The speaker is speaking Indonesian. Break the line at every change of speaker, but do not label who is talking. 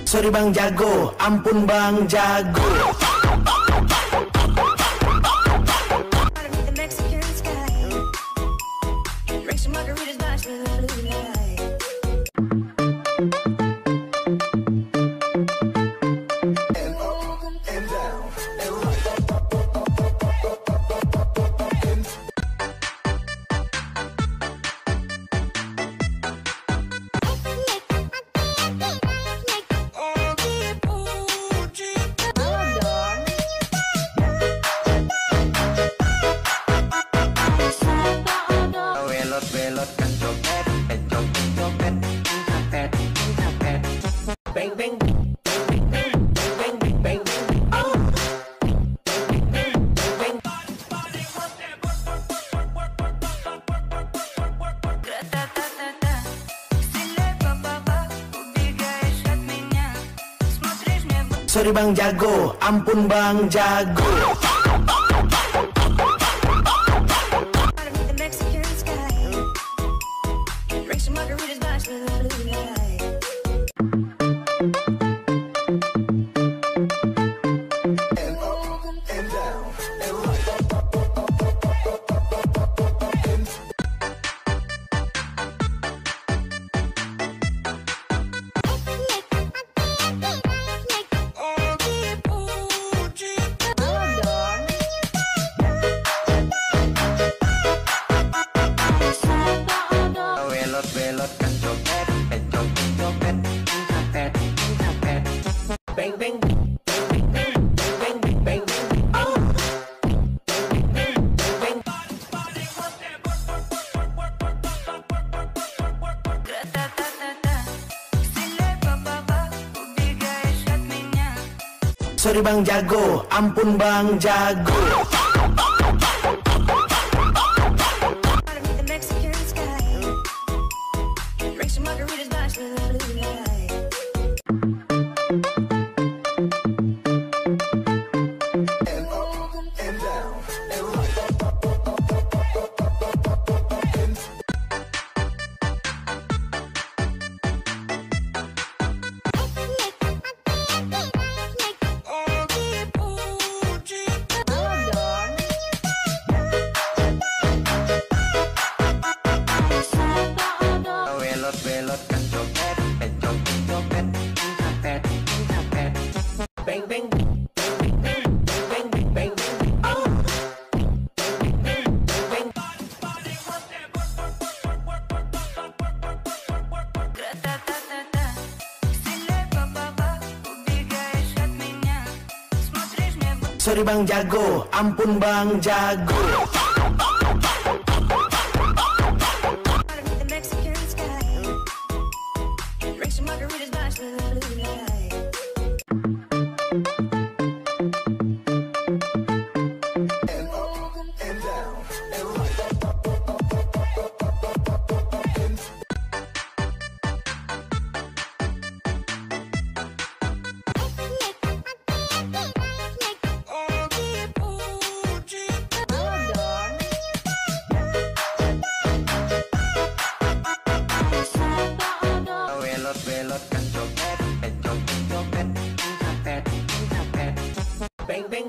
Sorry Bang Jago, ampun Bang Jago.
Belotkan copet, copet, copet, copet.
Bang bang bang bang bang bang bang bang. Oh. Sorry Bang Jago, ampun Bang Jago.
Belotkan copet, copet, copet, copet.
Bang bang bang bang bang bang bang. Oh. Sorry Bang Jago, ampun Bang Jago.
Belotkan copet, copet, copet, copet.
Bang bang bang bang bang bang bang. Oh. Sorry Bang Jago, ampun Bang Jago.
Belotkan copet, copet, copet, copet.
Bang bang